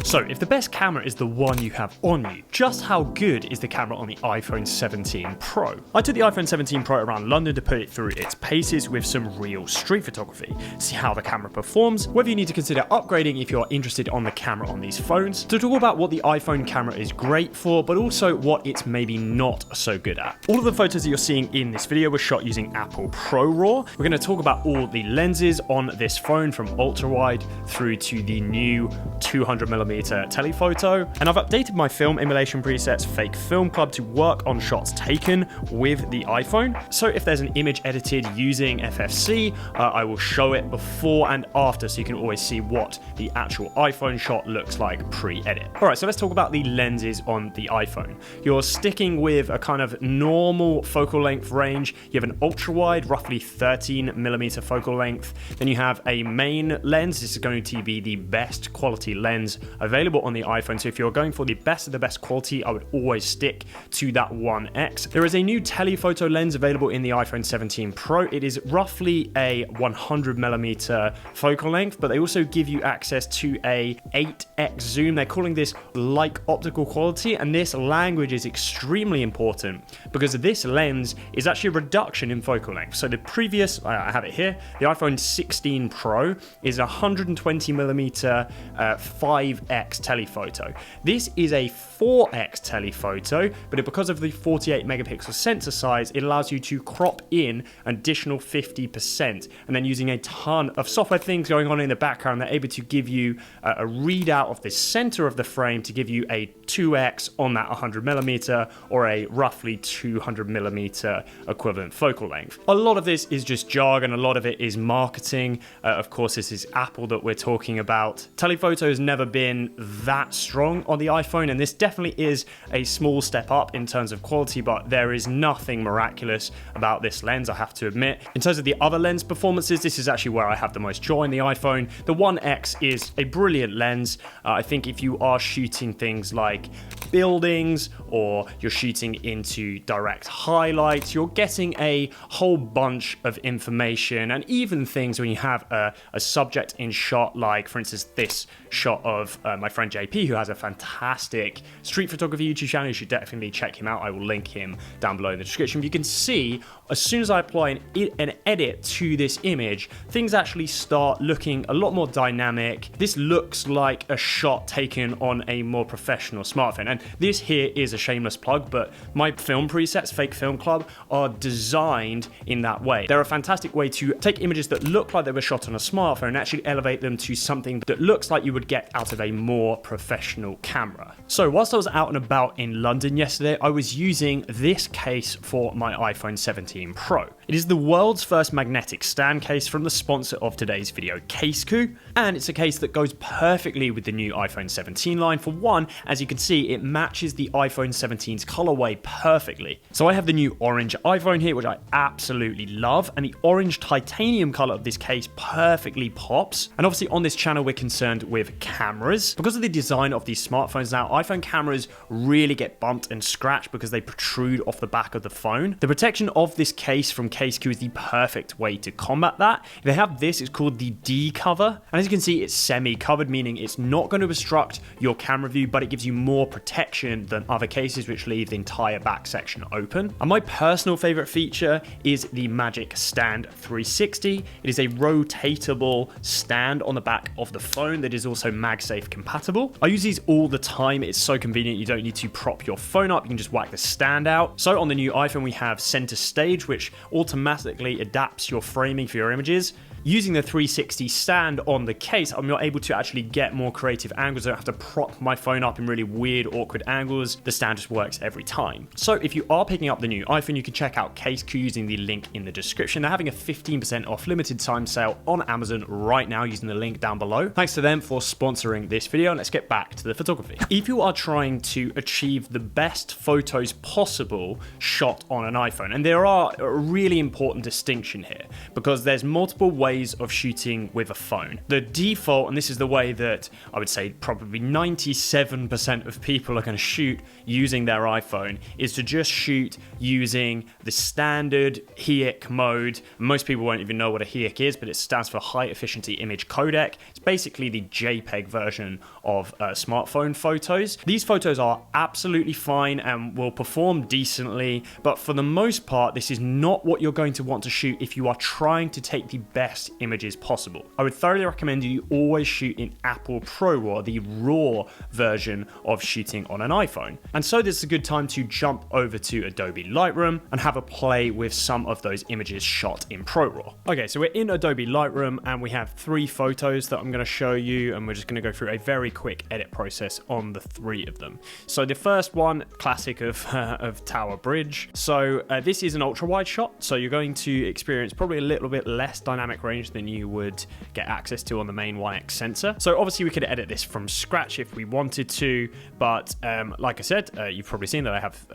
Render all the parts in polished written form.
So if the best camera is the one you have on you, just how good is the camera on the iPhone 17 Pro? I took the iPhone 17 Pro around London to put it through its paces with some real street photography, see how the camera performs, whether you need to consider upgrading if you're interested on the camera on these phones, to talk about what the iPhone camera is great for, but also what it's maybe not so good at. All of the photos that you're seeing in this video were shot using Apple ProRAW. We're going to talk about all the lenses on this phone from ultra-wide through to the new 200mm telephoto, and I've updated my film emulation presets Fake Film Club to work on shots taken with the iPhone. So if there's an image edited using FFC, I will show it before and after so you can always see what the actual iPhone shot looks like pre-edit. Alright, so let's talk about the lenses on the iPhone. You're sticking with a kind of normal focal length range. You have an ultra-wide, roughly 13mm focal length. Then you have a main lens. This is going to be the best quality lens available on the iPhone. So if you're going for the best of the best quality, I would always stick to that 1x. There is a new telephoto lens available in the iPhone 17 Pro. It is roughly a 100mm focal length, but they also give you access to a 8x zoom. They're calling this like optical quality, and this language is extremely important because this lens is actually a reduction in focal length. So the previous, I have it here, the iPhone 16 Pro is 120mm 5x telephoto. This is a 4x telephoto, but because of the 48 megapixel sensor size, it allows you to crop in an additional 50%. And then using a ton of software things going on in the background, they're able to give you a readout of the center of the frame to give you a 2x on that 100mm or a roughly 200mm equivalent focal length. A lot of this is just jargon, a lot of it is marketing. Of course, this is Apple that we're talking about. Telephoto has never been that strong on the iPhone, and this definitely is a small step up in terms of quality, but there is nothing miraculous about this lens, I have to admit. In terms of the other lens performances, this is actually where I have the most joy in the iPhone. The 1x is a brilliant lens. I think if you are shooting things like buildings or you're shooting into direct highlights, you're getting a whole bunch of information, and even things when you have a subject in shot, like for instance this shot of my friend JP, who has a fantastic street photography YouTube channel. You should definitely check him out. I will link him down below in the description. You can see as soon as I apply an edit to this image, things actually start looking a lot more dynamic. This looks like a shot taken on a more professional smartphone, and this here is a shameless plug, but my film presets, Fake Film Club, are designed in that way. They're a fantastic way to take images that look like they were shot on a smartphone and actually elevate them to something that looks like you would get out of a more professional camera. So whilst I was out and about in London yesterday, I was using this case for my iPhone 17 Pro. It is the world's first magnetic stand case from the sponsor of today's video, HEIC, and it's a case that goes perfectly with the new iPhone 17 line. For one, as you can see, it matches the iPhone 17's colorway perfectly. So I have the new orange iPhone here, which I absolutely love, and the orange titanium color of this case perfectly pops. And obviously on this channel, we're concerned with cameras. Because of the design of these smartphones now, iPhone cameras really get bumped and scratched because they protrude off the back of the phone. The protection of this case from HEIC is the perfect way to combat that. They have this, it's called the D cover, and as you can see, it's semi-covered, meaning it's not going to obstruct your camera view, but it gives you more protection than other cases which leave the entire back section open. And my personal favorite feature is the Magic Stand 360. It is a rotatable stand on the back of the phone that is also MagSafe compatible. I use these all the time. It's so convenient. You don't need to prop your phone up. You can just whack the stand out. So on the new iPhone, we have Center Stage, which automatically adapts your framing for your images. Using the 360 stand on the case, I'm able to actually get more creative angles. I don't have to prop my phone up in really weird, awkward angles. The stand just works every time. So if you are picking up the new iPhone, you can check out HEIC using the link in the description. They're having a 15% off limited time sale on Amazon right now using the link down below. Thanks to them for sponsoring this video. And let's get back to the photography. If you are trying to achieve the best photos possible shot on an iPhone, and there are a really important distinction here because there's multiple ways ways of shooting with a phone. The default, and this is the way that I would say probably 97% of people are going to shoot using their iPhone, is to just shoot using the standard HEIC mode. Most people won't even know what a HEIC is, but it stands for High Efficiency Image Codec. It's basically the JPEG version of smartphone photos. These photos are absolutely fine and will perform decently, but for the most part, this is not what you're going to want to shoot if you are trying to take the best images possible. I would thoroughly recommend you always shoot in Apple ProRAW, the RAW version of shooting on an iPhone. And so this is a good time to jump over to Adobe Lightroom and have a play with some of those images shot in ProRAW. Okay, so we're in Adobe Lightroom and we have 3 photos that I'm going to show you, and we're just going to go through a very quick edit process on the 3 of them. So the first one, classic of Tower Bridge. So this is an ultra wide shot, so you're going to experience probably a little bit less dynamic range than you would get access to on the main 1x sensor. So obviously we could edit this from scratch if we wanted to, but like I said, you've probably seen that I have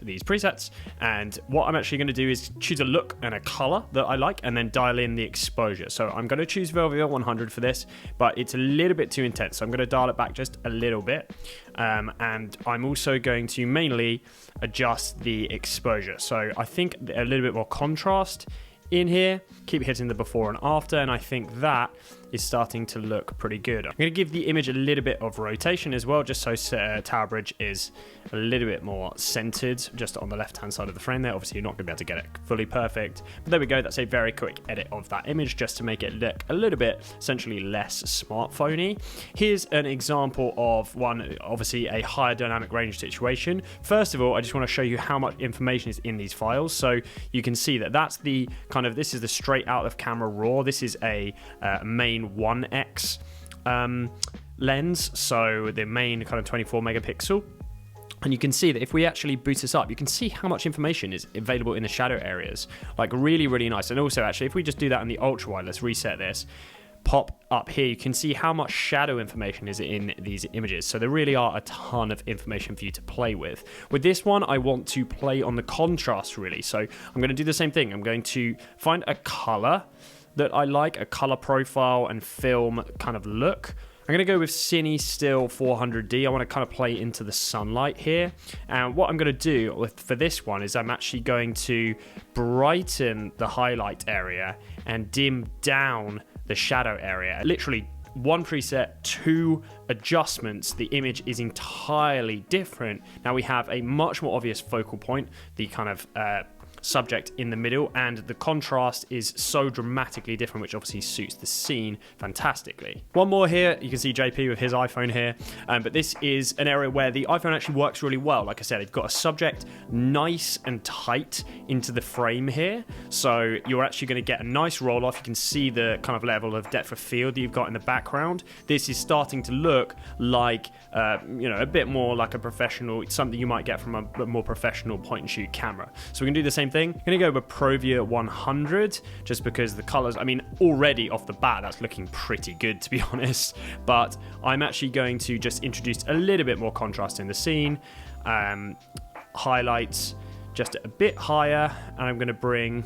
these presets, and what I'm actually going to do is choose a look and a color that I like and then dial in the exposure. So I'm going to choose Velvia 100 for this, but it's a little bit too intense, so I'm going to dial it back just a little bit, and I'm also going to mainly adjust the exposure. So I think a little bit more contrast in here, keep hitting the before and after, and I think that is starting to look pretty good. I'm going to give the image a little bit of rotation as well, just so Tower Bridge is a little bit more centered just on the left hand side of the frame there. Obviously you're not going to be able to get it fully perfect, but there we go. That's a very quick edit of that image just to make it look a little bit essentially less smartphone-y. Here's an example of one, obviously a higher dynamic range situation. First of all, I just want to show you how much information is in these files. So you can see that that's the kind of, this is the straight out of camera RAW. This is a main 1x lens, so the main kind of 24 megapixel. And you can see that if we actually boot this up, you can see how much information is available in the shadow areas. Like really, really nice. And also actually, if we just do that in the ultra wide, let's reset this, pop up here, you can see how much shadow information is in these images. So there really are a ton of information for you to play with. With this one, I want to play on the contrast really. So I'm going to do the same thing. I'm going to find a color that I like, a color profile and film kind of look. I'm going to go with Cine Still 400D. I want to kind of play into the sunlight here. And what I'm going to do for this one is I'm actually going to brighten the highlight area and dim down the shadow area. Literally one preset, 2 adjustments, the image is entirely different. Now we have a much more obvious focal point, the kind of subject in the middle, and the contrast is so dramatically different, which obviously suits the scene fantastically. One more here, you can see JP with his iPhone here, but this is an area where the iPhone actually works really well. Like I said, it's got a subject nice and tight into the frame here, so you're actually going to get a nice roll off. You can see the kind of level of depth of field that you've got in the background. This is starting to look like you know, a bit more like a professional, something you might get from a more professional point and shoot camera. So we can do the same thing. I'm going to go with Provia 100 just because the colors, I mean, already off the bat that's looking pretty good to be honest, but I'm actually going to just introduce a little bit more contrast in the scene, highlights just a bit higher, and I'm going to bring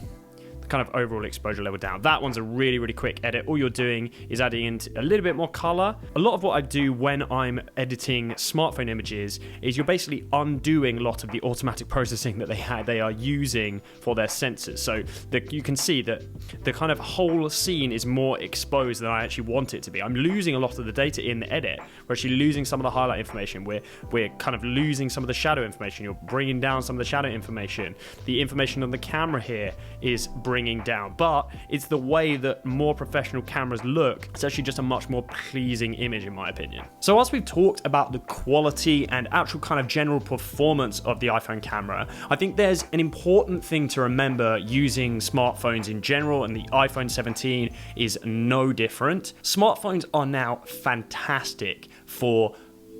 kind of overall exposure level down. That one's a really, really quick edit. All you're doing is adding in a little bit more color. A lot of what I do when I'm editing smartphone images is you're basically undoing a lot of the automatic processing that they are using for their sensors. So you can see that the kind of whole scene is more exposed than I actually want it to be. I'm losing a lot of the data in the edit. We're actually losing some of the highlight information. We're kind of losing some of the shadow information. You're bringing down some of the shadow information. The information on the camera here is bringing down, but it's the way that more professional cameras look. It's actually just a much more pleasing image in my opinion. So whilst we've talked about the quality and actual kind of general performance of the iPhone camera, I think there's an important thing to remember using smartphones in general, and the iPhone 17 is no different. Smartphones are now fantastic for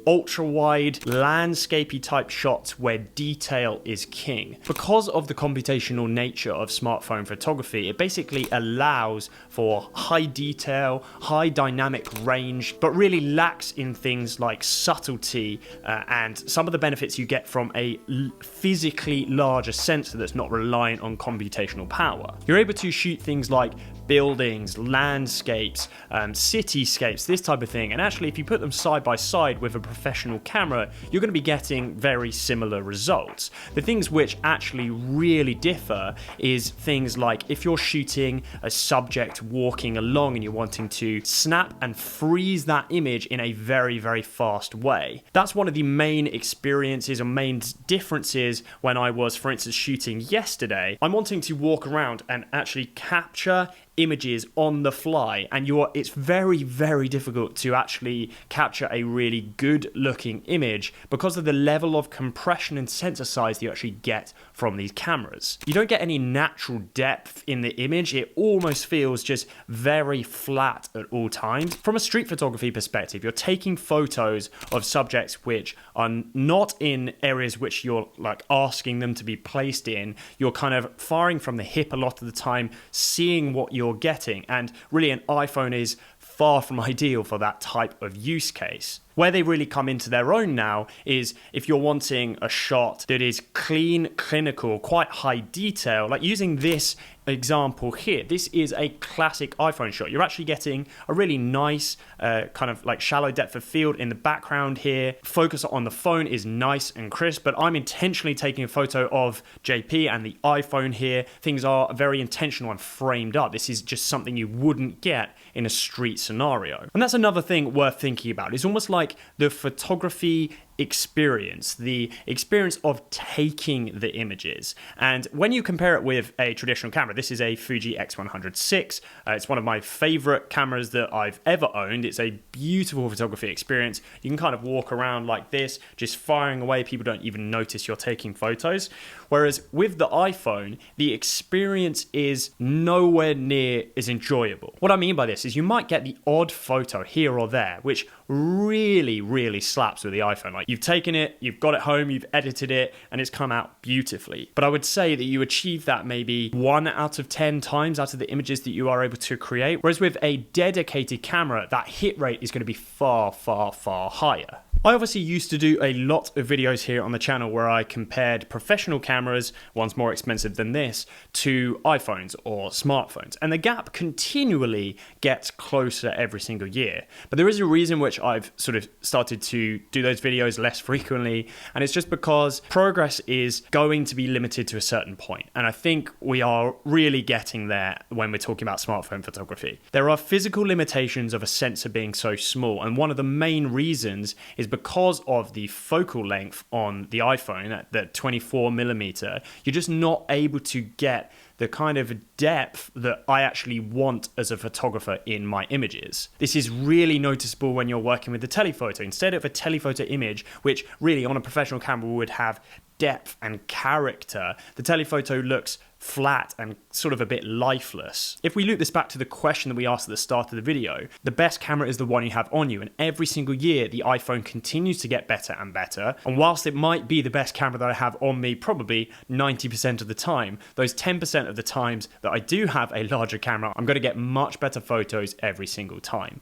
ultra-wide, landscapey type shots where detail is king. Because of the computational nature of smartphone photography, it basically allows for high detail, high dynamic range, but really lacks in things like subtlety and some of the benefits you get from a physically larger sensor that's not reliant on computational power. You're able to shoot things like buildings, landscapes, cityscapes, this type of thing. And actually, if you put them side by side with a professional camera, you're going to be getting very similar results. The things which actually really differ is things like if you're shooting a subject walking along and you're wanting to snap and freeze that image in a very, very fast way. That's one of the main experiences or main differences when I was, for instance, shooting yesterday. I'm wanting to walk around and actually capture images on the fly, and it's very, very difficult to actually capture a really good looking image because of the level of compression and sensor size that you actually get from these cameras. You don't get any natural depth in the image. It almost feels just very flat at all times. From a street photography perspective, you're taking photos of subjects which are not in areas which you're like asking them to be placed in. You're kind of firing from the hip a lot of the time, seeing what you're getting, and really an iPhone is far from ideal for that type of use case. Where they really come into their own now is if you're wanting a shot that is clean, clinical, quite high detail, like using this example here. This is a classic iPhone shot. You're actually getting a really nice kind of like shallow depth of field in the background here. Focus on the phone is nice and crisp, but I'm intentionally taking a photo of JP and the iPhone here. Things are very intentional and framed up. This is just something you wouldn't get in a street scenario. And that's another thing worth thinking about. It's almost like the photography experience, the experience of taking the images. And when you compare it with a traditional camera, this is a Fuji X100VI. It's one of my favorite cameras that I've ever owned. It's a beautiful photography experience. You can kind of walk around like this, just firing away. People don't even notice you're taking photos. Whereas with the iPhone, the experience is nowhere near as enjoyable. What I mean by this is you might get the odd photo here or there, which really, really slaps with the iPhone. Like you've taken it, you've got it home, you've edited it, and it's come out beautifully. But I would say that you achieve that maybe 1 out of 10 times out of the images that you are able to create. Whereas with a dedicated camera, that hit rate is going to be far, far, far higher. I obviously used to do a lot of videos here on the channel where I compared professional cameras, ones more expensive than this, to iPhones or smartphones. And the gap continually gets closer every single year. But there is a reason which I've sort of started to do those videos less frequently, and it's just because progress is going to be limited to a certain point. And I think we are really getting there when we're talking about smartphone photography. There are physical limitations of a sensor being so small, and one of the main reasons is because of the focal length on the iPhone at the 24mm, you're just not able to get the kind of depth that I actually want as a photographer in my images. This is really noticeable when you're working with the telephoto. Instead of a telephoto image, which really on a professional camera would have depth and character, the telephoto looks flat and sort of a bit lifeless. If we loop this back to the question that we asked at the start of the video, the best camera is the one you have on you, and every single year the iPhone continues to get better and better. And whilst it might be the best camera that I have on me probably 90% of the time, those 10% of the times that I do have a larger camera, I'm going to get much better photos every single time.